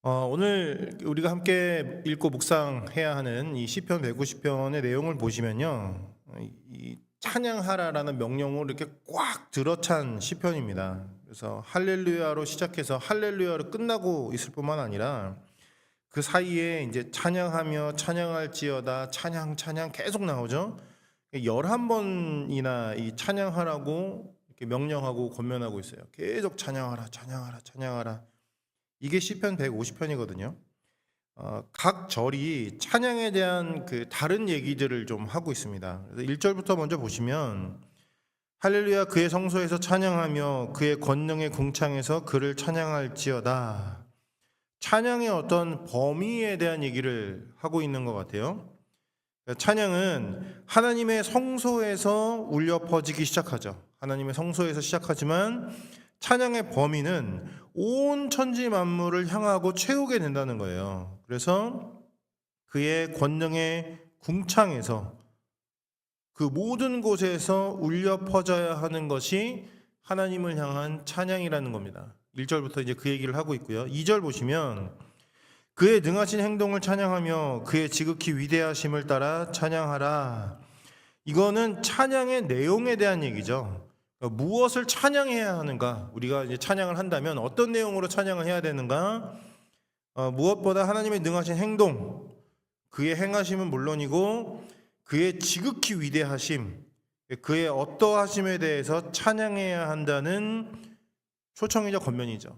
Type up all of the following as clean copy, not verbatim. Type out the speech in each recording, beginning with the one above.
오늘 우리가 함께 읽고 묵상해야 하는 이 시편 150편의 내용을 보시면요. 이 찬양하라라는 명령으로 이렇게 꽉 들어찬 시편입니다. 그래서 할렐루야로 시작해서 할렐루야로 끝나고 있을 뿐만 아니라 그 사이에 이제 찬양하며 찬양할지어다 찬양 찬양 계속 나오죠. 11번이나 이 찬양하라고 이렇게 명령하고 권면하고 있어요. 계속 찬양하라 찬양하라 찬양하라. 이게 시편 150편이거든요. 각 절이 찬양에 대한 그 다른 얘기들을 좀 하고 있습니다. 그래서 1절부터 먼저 보시면 할렐루야 그의 성소에서 찬양하며 그의 권능의 궁창에서 그를 찬양할지어다. 찬양의 어떤 범위에 대한 얘기를 하고 있는 것 같아요. 찬양은 하나님의 성소에서 울려 퍼지기 시작하죠. 하나님의 성소에서 시작하지만 찬양의 범위는 온 천지 만물을 향하고 채우게 된다는 거예요. 그래서 그의 권능의 궁창에서 그 모든 곳에서 울려 퍼져야 하는 것이 하나님을 향한 찬양이라는 겁니다. 1절부터 이제 그 얘기를 하고 있고요. 2절 보시면 그의 능하신 행동을 찬양하며 그의 지극히 위대하심을 따라 찬양하라. 이거는 찬양의 내용에 대한 얘기죠. 무엇을 찬양해야 하는가? 우리가 이제 찬양을 한다면 어떤 내용으로 찬양을 해야 되는가? 무엇보다 하나님의 능하신 행동, 그의 행하심은 물론이고 그의 지극히 위대하심, 그의 어떠하심에 대해서 찬양해야 한다는 초청이자 권면이죠.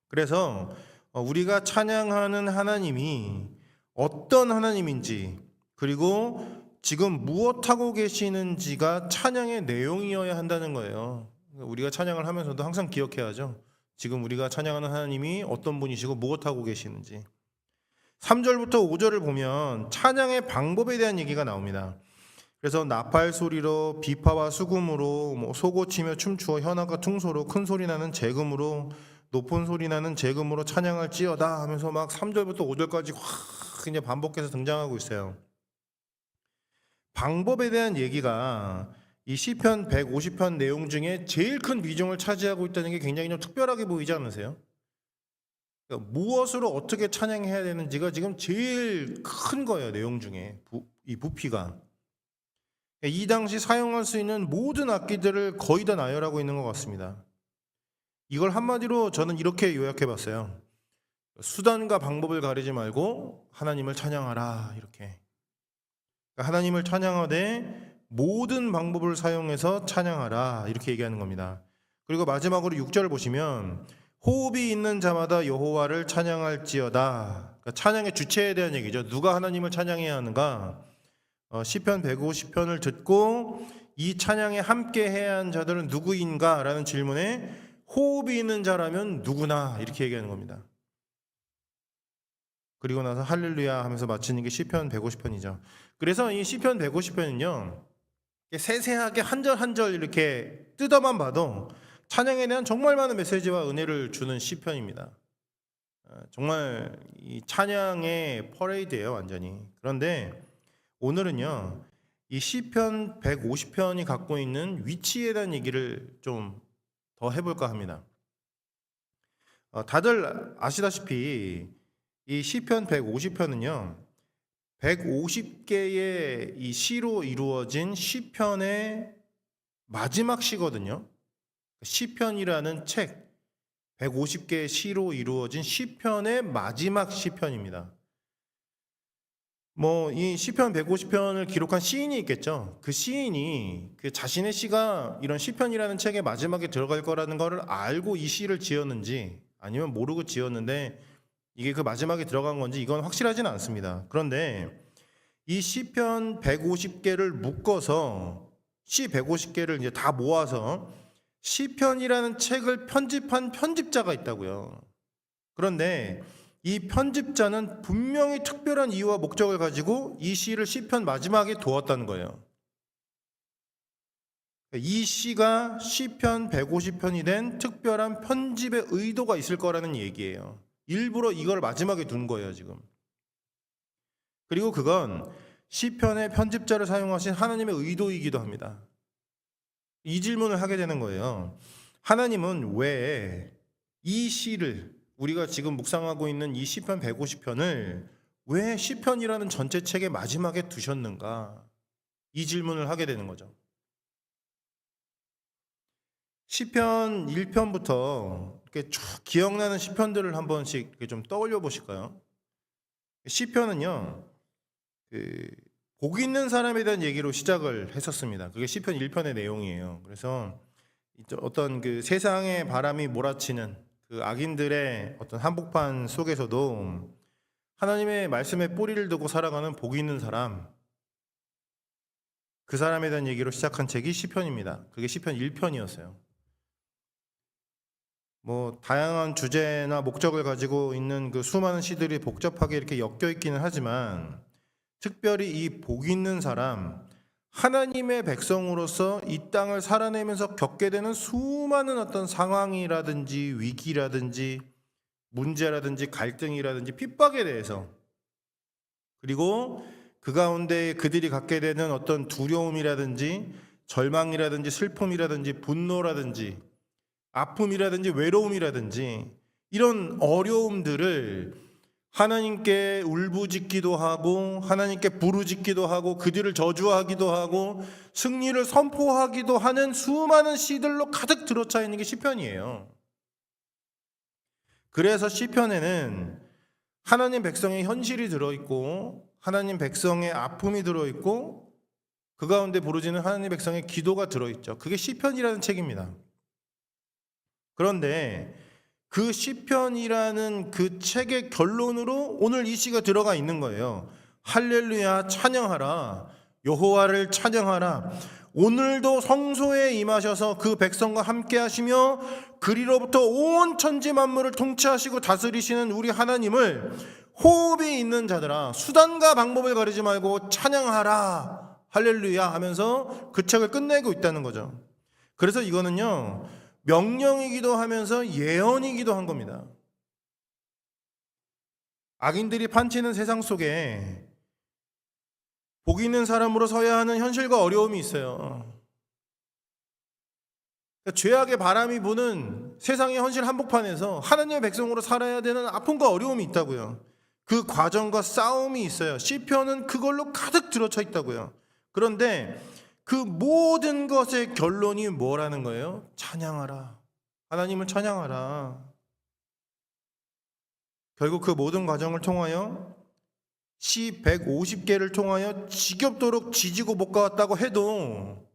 그래서 우리가 찬양하는 하나님이 어떤 하나님인지, 그리고 지금 무엇하고 계시는지가 찬양의 내용이어야 한다는 거예요. 우리가 찬양을 하면서도 항상 기억해야죠. 지금 우리가 찬양하는 하나님이 어떤 분이시고 무엇하고 계시는지. 3절부터 5절을 보면 찬양의 방법에 대한 얘기가 나옵니다. 그래서 나팔 소리로 비파와 수금으로 소고치며 춤추어 현악과 퉁소로 큰 소리 나는 재금으로 높은 소리 나는 재금으로 찬양할지어다 하면서 막 3절부터 5절까지 확 이제 반복해서 등장하고 있어요. 방법에 대한 얘기가 이 시편 150편 내용 중에 제일 큰 비중을 차지하고 있다는 게 굉장히 좀 특별하게 보이지 않으세요? 그러니까 무엇으로 어떻게 찬양해야 되는지가 지금 제일 큰 거예요. 내용 중에 이 부피가. 이 당시 사용할 수 있는 모든 악기들을 거의 다 나열하고 있는 것 같습니다. 이걸 한마디로 저는 이렇게 요약해 봤어요. 수단과 방법을 가리지 말고 하나님을 찬양하라 이렇게. 하나님을 찬양하되 모든 방법을 사용해서 찬양하라 이렇게 얘기하는 겁니다. 그리고 마지막으로 6절을 보시면 호흡이 있는 자마다 여호와를 찬양할지어다. 그러니까 찬양의 주체에 대한 얘기죠. 누가 하나님을 찬양해야 하는가? 시편 150편을 듣고 이 찬양에 함께 해야 하는 자들은 누구인가? 라는 질문에 호흡이 있는 자라면 누구나 이렇게 얘기하는 겁니다. 그리고 나서 할렐루야 하면서 마치는 게 시편 150편이죠. 그래서 이 시편 150편은요. 세세하게 한 절 한 절 이렇게 뜯어만 봐도 찬양에 대한 정말 많은 메시지와 은혜를 주는 시편입니다. 정말 이 찬양의 퍼레이드예요, 완전히. 그런데 오늘은요. 이 시편 150편이 갖고 있는 위치에 대한 얘기를 좀 더 해볼까 합니다. 다들 아시다시피 이 시편 150편은요. 150개의 이 시로 이루어진 시편의 마지막 시거든요. 시편이라는 책 150개의 시로 이루어진 시편의 마지막 시편입니다. 이 시편 150편을 기록한 시인이 있겠죠. 그 시인이 그 자신의 시가 이런 시편이라는 책의 마지막에 들어갈 거라는 거를 알고 이 시를 지었는지 아니면 모르고 지었는데 이게 그 마지막에 들어간 건지 이건 확실하지는 않습니다. 그런데 이 시편 150개를 묶어서 시 150개를 이제 다 모아서 시편이라는 책을 편집한 편집자가 있다고요. 그런데 이 편집자는 분명히 특별한 이유와 목적을 가지고 이 시를 시편 마지막에 두었다는 거예요. 이 시가 시편 150편이 된 특별한 편집의 의도가 있을 거라는 얘기예요. 일부러 이걸 마지막에 둔 거예요, 지금. 그리고 그건 시편의 편집자를 사용하신 하나님의 의도이기도 합니다. 이 질문을 하게 되는 거예요. 하나님은 왜 이 시를 우리가 지금 묵상하고 있는 이 시편 150편을 왜 시편이라는 전체 책의 마지막에 두셨는가? 이 질문을 하게 되는 거죠. 시편 1편부터 이렇게 쭉 기억나는 시편들을 한 번씩 이렇게 좀 떠올려 보실까요? 시편은요, 복 있는 사람에 대한 얘기로 시작을 했었습니다. 그게 시편 1편의 내용이에요. 그래서 어떤 그 세상의 바람이 몰아치는 그 악인들의 어떤 한복판 속에서도 하나님의 말씀에 뿌리를 두고 살아가는 복 있는 사람, 그 사람에 대한 얘기로 시작한 책이 시편입니다. 그게 시편 1편이었어요. 뭐 다양한 주제나 목적을 가지고 있는 그 수많은 시들이 복잡하게 이렇게 엮여 있기는 하지만 특별히 이 복 있는 사람, 하나님의 백성으로서 이 땅을 살아내면서 겪게 되는 수많은 어떤 상황이라든지 위기라든지 문제라든지 갈등이라든지 핍박에 대해서, 그리고 그 가운데 그들이 갖게 되는 어떤 두려움이라든지 절망이라든지 슬픔이라든지 분노라든지 아픔이라든지 외로움이라든지 이런 어려움들을 하나님께 울부짖기도 하고 하나님께 부르짖기도 하고 그들을 저주하기도 하고 승리를 선포하기도 하는 수많은 시들로 가득 들어차 있는 게 시편이에요. 그래서 시편에는 하나님 백성의 현실이 들어있고 하나님 백성의 아픔이 들어있고 그 가운데 부르짖는 하나님 백성의 기도가 들어있죠. 그게 시편이라는 책입니다. 그런데 그 시편이라는 그 책의 결론으로 오늘 이 시가 들어가 있는 거예요. 할렐루야 찬양하라, 여호와를 찬양하라. 오늘도 성소에 임하셔서 그 백성과 함께 하시며 그리로부터 온 천지 만물을 통치하시고 다스리시는 우리 하나님을 호흡이 있는 자들아 수단과 방법을 가리지 말고 찬양하라 할렐루야 하면서 그 책을 끝내고 있다는 거죠. 그래서 이거는요 명령이기도 하면서 예언이기도 한 겁니다. 악인들이 판치는 세상 속에 복 있는 사람으로 서야 하는 현실과 어려움이 있어요. 그러니까 죄악의 바람이 부는 세상의 현실 한복판에서 하나님의 백성으로 살아야 되는 아픔과 어려움이 있다고요. 그 과정과 싸움이 있어요. 시편은 그걸로 가득 들어차 있다고요. 그런데 그 모든 것의 결론이 뭐라는 거예요? 찬양하라. 하나님을 찬양하라. 결국 그 모든 과정을 통하여 시 150개를 통하여 지겹도록 지지고 볶아왔다고 해도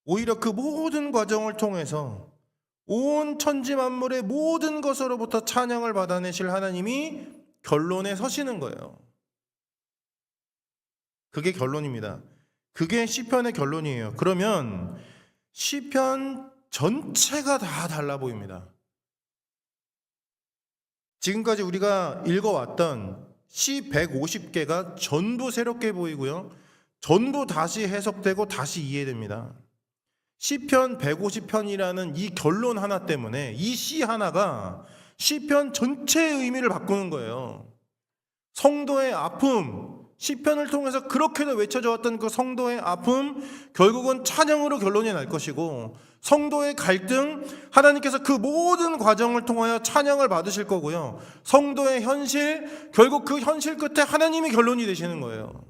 오히려 그 모든 과정을 통해서 온 천지 만물의 모든 것으로부터 찬양을 받아내실 하나님이 결론에 서시는 거예요. 그게 결론입니다. 그게 시편의 결론이에요. 그러면 시편 전체가 다 달라 보입니다. 지금까지 우리가 읽어왔던 시 150개가 전부 새롭게 보이고요. 전부 다시 해석되고 다시 이해됩니다. 시편 150편이라는 이 결론 하나 때문에 이 시 하나가 시편 전체의 의미를 바꾸는 거예요. 성도의 아픔, 시편을 통해서 그렇게도 외쳐져 왔던 그 성도의 아픔 결국은 찬양으로 결론이 날 것이고 성도의 갈등 하나님께서 그 모든 과정을 통하여 찬양을 받으실 거고요. 성도의 현실 결국 그 현실 끝에 하나님이 결론이 되시는 거예요.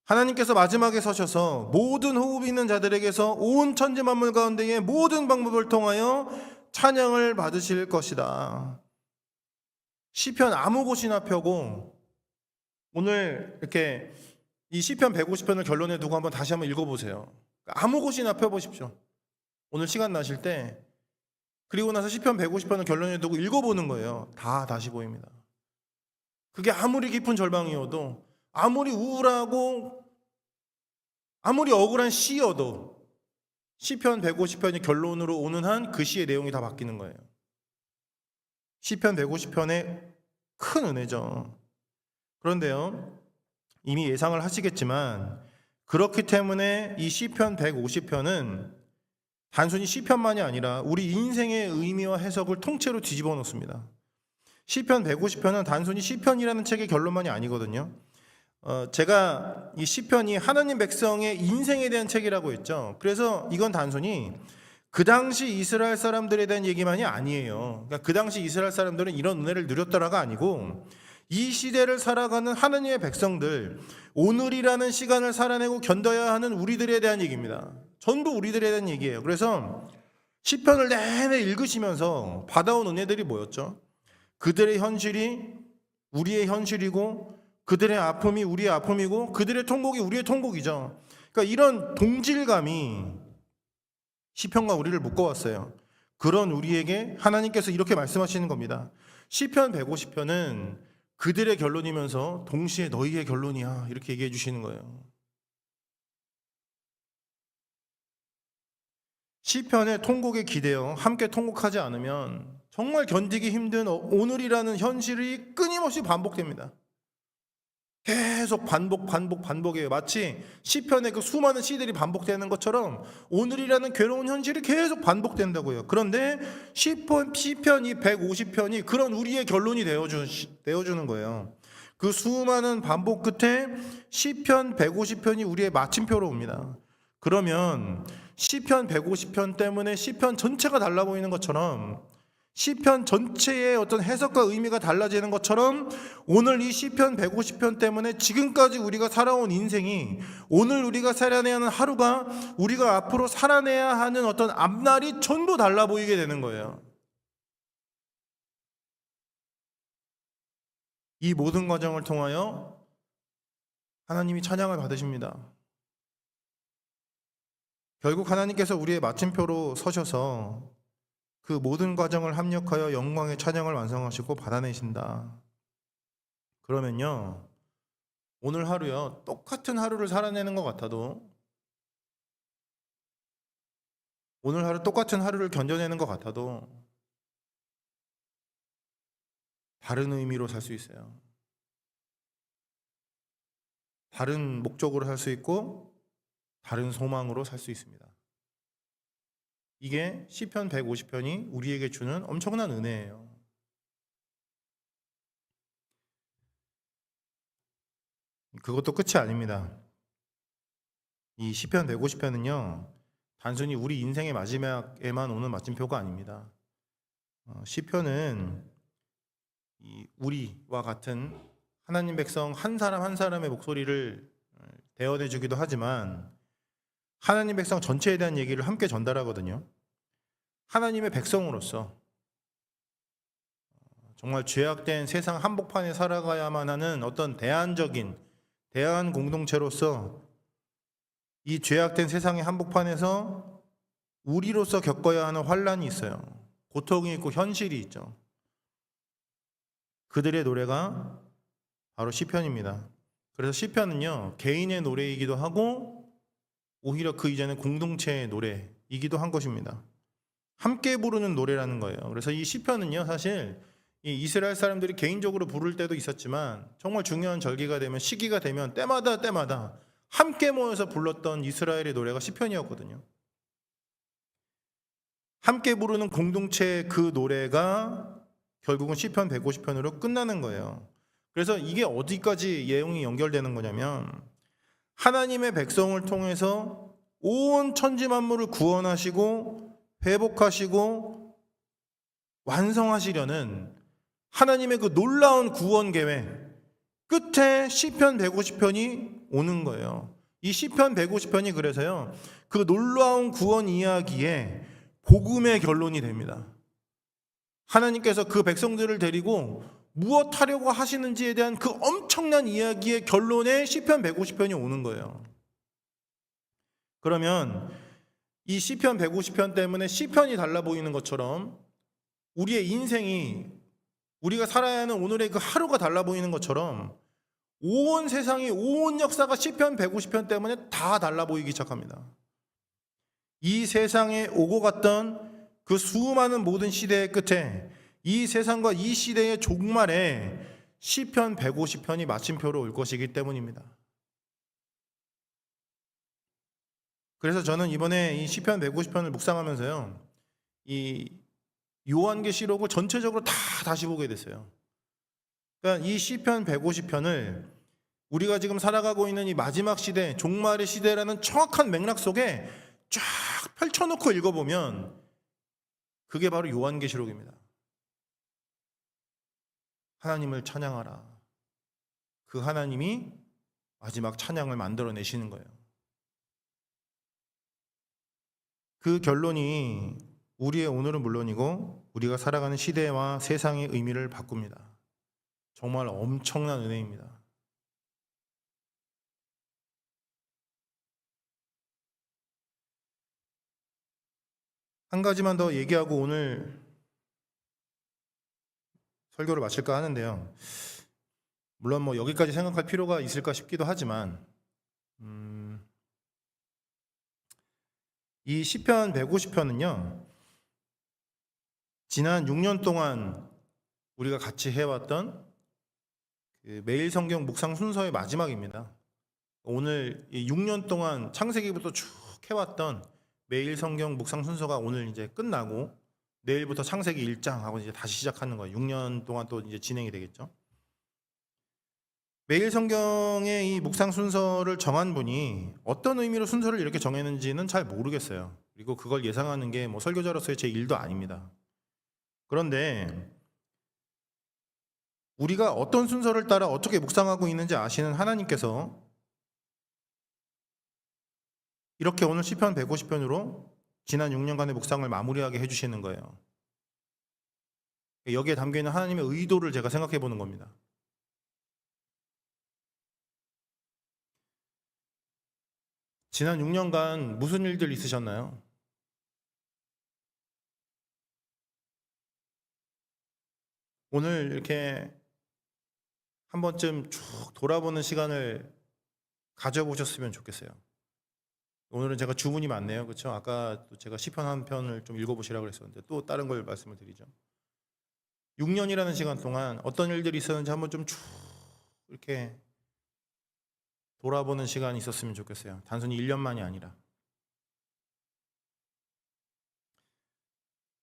하나님께서 마지막에 서셔서 모든 호흡이 있는 자들에게서 온 천지 만물 가운데의 모든 방법을 통하여 찬양을 받으실 것이다. 시편 아무 곳이나 펴고 오늘 이렇게 이 시편 150편을 결론에 두고 다시 한번 읽어보세요. 아무 곳이나 펴보십시오. 오늘 시간 나실 때 그리고 나서 시편 150편을 결론에 두고 읽어보는 거예요. 다 다시 보입니다. 그게 아무리 깊은 절망이어도 아무리 우울하고 아무리 억울한 시여도 시편 150편이 결론으로 오는 한 그 시의 내용이 다 바뀌는 거예요. 시편 150편의 큰 은혜죠. 그런데요, 이미 예상을 하시겠지만 그렇기 때문에 이 시편 150편은 단순히 시편만이 아니라 우리 인생의 의미와 해석을 통째로 뒤집어 놓습니다. 시편 150편은 단순히 시편이라는 책의 결론만이 아니거든요. 제가 이 시편이 하나님 백성의 인생에 대한 책이라고 했죠. 그래서 이건 단순히 그 당시 이스라엘 사람들에 대한 얘기만이 아니에요. 그러니까 그 당시 이스라엘 사람들은 이런 은혜를 누렸더라가 아니고 이 시대를 살아가는 하느님의 백성들, 오늘이라는 시간을 살아내고 견뎌야 하는 우리들에 대한 얘기입니다. 전부 우리들에 대한 얘기예요. 그래서 시편을 내내 읽으시면서 받아온 은혜들이 뭐였죠? 그들의 현실이 우리의 현실이고, 그들의 아픔이 우리의 아픔이고, 그들의 통곡이 우리의 통곡이죠. 그러니까 이런 동질감이 시편과 우리를 묶어왔어요. 그런 우리에게 하나님께서 이렇게 말씀하시는 겁니다. 시편 150편은 그들의 결론이면서 동시에 너희의 결론이야, 이렇게 얘기해 주시는 거예요. 시편의 통곡에 기대어 함께 통곡하지 않으면 정말 견디기 힘든 오늘이라는 현실이 끊임없이 반복됩니다. 계속 반복이에요. 마치 시편의 그 수많은 시들이 반복되는 것처럼 오늘이라는 괴로운 현실이 계속 반복된다고요. 그런데 시편 이 150편이 그런 우리의 결론이 되어주는 거예요. 그 수많은 반복 끝에 시편 150편이 우리의 마침표로 옵니다. 그러면 시편 150편 때문에 시편 전체가 달라 보이는 것처럼, 시편 전체의 어떤 해석과 의미가 달라지는 것처럼, 오늘 이 시편 150편 때문에 지금까지 우리가 살아온 인생이, 오늘 우리가 살아내야 하는 하루가, 우리가 앞으로 살아내야 하는 어떤 앞날이 전부 달라 보이게 되는 거예요. 이 모든 과정을 통하여 하나님이 찬양을 받으십니다. 결국 하나님께서 우리의 마침표로 서셔서 그 모든 과정을 합력하여 영광의 찬양을 완성하시고 받아내신다. 그러면요, 오늘 하루요, 똑같은 하루를 살아내는 것 같아도, 오늘 하루 똑같은 하루를 견뎌내는 것 같아도 다른 의미로 살 수 있어요. 다른 목적으로 살 수 있고 다른 소망으로 살 수 있습니다. 이게 시편 150편이 우리에게 주는 엄청난 은혜예요. 그것도 끝이 아닙니다. 이 시편 150편은요, 단순히 우리 인생의 마지막에만 오는 마침표가 아닙니다. 시편은 우리와 같은 하나님 백성 한 사람 한 사람의 목소리를 대언해주기도 하지만 하나님 백성 전체에 대한 얘기를 함께 전달하거든요. 하나님의 백성으로서 정말 죄악된 세상 한복판에 살아가야만 하는 어떤 대안 공동체로서 이 죄악된 세상의 한복판에서 우리로서 겪어야 하는 환난이 있어요. 고통이 있고 현실이 있죠. 그들의 노래가 바로 시편입니다. 그래서 시편은요, 개인의 노래이기도 하고 오히려 그 이전에 공동체의 노래이기도 한 것입니다. 함께 부르는 노래라는 거예요. 그래서 이 시편은요, 사실 이 이스라엘 사람들이 개인적으로 부를 때도 있었지만 정말 중요한 절기가 되면, 시기가 되면 때마다 함께 모여서 불렀던 이스라엘의 노래가 시편이었거든요. 함께 부르는 공동체의 그 노래가 결국은 시편 150편으로 끝나는 거예요. 그래서 이게 어디까지 내용이 연결되는 거냐면, 하나님의 백성을 통해서 온 천지 만물을 구원하시고 회복하시고 완성하시려는 하나님의 그 놀라운 구원 계획 끝에 시편 150편이 오는 거예요. 이 시편 150편이 그래서요, 그 놀라운 구원 이야기의 복음의 결론이 됩니다. 하나님께서 그 백성들을 데리고 무엇 하려고 하시는지에 대한 그 엄청난 이야기의 결론에 시편 150편이 오는 거예요. 그러면 이 시편 150편 때문에 시편이 달라 보이는 것처럼, 우리의 인생이, 우리가 살아야 하는 오늘의 그 하루가 달라 보이는 것처럼, 온 세상이, 온 역사가 시편 150편 때문에 다 달라 보이기 시작합니다. 이 세상에 오고 갔던 그 수많은 모든 시대의 끝에, 이 세상과 이 시대의 종말에 시편 150편이 마침표로 올 것이기 때문입니다. 그래서 저는 이번에 이 시편 150편을 묵상하면서요, 이 요한계시록을 전체적으로 다 다시 보게 됐어요. 그러니까 이 시편 150편을 우리가 지금 살아가고 있는 이 마지막 시대, 종말의 시대라는 정확한 맥락 속에 쫙 펼쳐놓고 읽어보면 그게 바로 요한계시록입니다. 하나님을 찬양하라. 그 하나님이 마지막 찬양을 만들어내시는 거예요. 그 결론이 우리의 오늘은 물론이고 우리가 살아가는 시대와 세상의 의미를 바꿉니다. 정말 엄청난 은혜입니다. 한 가지만 더 얘기하고 오늘 설교를 마칠까 하는데요. 물론 뭐 여기까지 생각할 필요가 있을까 싶기도 하지만 이 시편 150편은요. 지난 6년 동안 우리가 같이 해왔던 그 매일 성경 묵상 순서의 마지막입니다. 오늘 이 6년 동안 창세기부터 쭉 해왔던 매일 성경 묵상 순서가 오늘 이제 끝나고 내일부터 창세기 1장 하고 이제 다시 시작하는 거예요. 6년 동안 또 이제 진행이 되겠죠. 매일 성경의 이 묵상 순서를 정한 분이 어떤 의미로 순서를 이렇게 정했는지는 잘 모르겠어요. 그리고 그걸 예상하는 게 뭐 설교자로서의 제 일도 아닙니다. 그런데 우리가 어떤 순서를 따라 어떻게 묵상하고 있는지 아시는 하나님께서 이렇게 오늘 시편 150편으로 지난 6년간의 묵상을 마무리하게 해주시는 거예요. 여기에 담겨있는 하나님의 의도를 제가 생각해 보는 겁니다. 지난 6년간 무슨 일들 있으셨나요? 오늘 이렇게 한 번쯤 쭉 돌아보는 시간을 가져보셨으면 좋겠어요. 오늘은 제가 주문이 많네요. 그렇죠? 아까 또 제가 시편 한 편을 좀 읽어보시라고 그랬었는데 또 다른 걸 말씀을 드리죠. 6년이라는 시간 동안 어떤 일들이 있었는지 한번 좀 쭉 이렇게 돌아보는 시간이 있었으면 좋겠어요. 단순히 1년만이 아니라.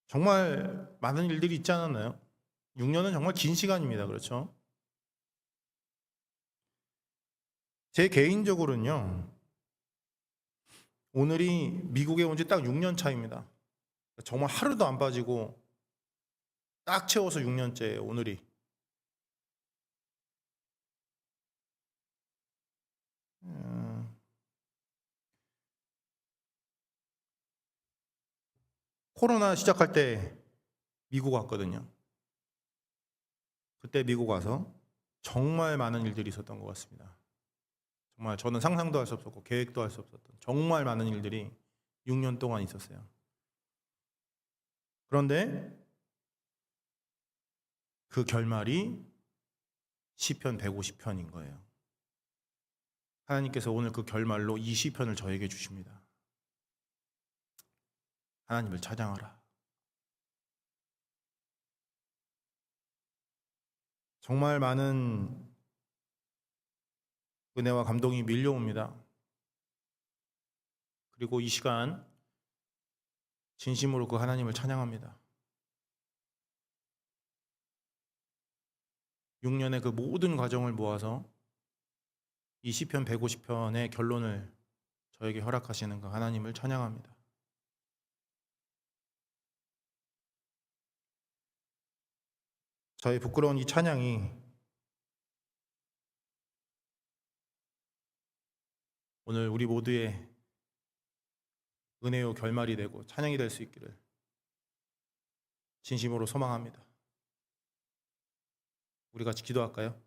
정말 많은 일들이 있지 않았나요? 6년은 정말 긴 시간입니다. 그렇죠? 제 개인적으로는요. 오늘이 미국에 온 지 딱 6년 차입니다. 정말 하루도 안 빠지고 딱 채워서 6년째예요. 오늘이. 코로나 시작할 때 미국 왔거든요. 그때 미국 와서 정말 많은 일들이 있었던 것 같습니다. 정말 저는 상상도 할 수 없었고 계획도 할 수 없었던 정말 많은 일들이 6년 동안 있었어요. 그런데 그 결말이 시편 150편인 거예요. 하나님께서 오늘 그 결말로 이 시편을 저에게 주십니다. 하나님을 찬양하라. 정말 많은 은혜와 감동이 밀려옵니다. 그리고 이 시간 진심으로 그 하나님을 찬양합니다. 6년의 그 모든 과정을 모아서 이 시편 150편의 결론을 저에게 허락하시는 그 하나님을 찬양합니다. 저의 부끄러운 이 찬양이 오늘 우리 모두의 은혜요 결말이 되고 찬양이 될 수 있기를 진심으로 소망합니다. 우리 같이 기도할까요?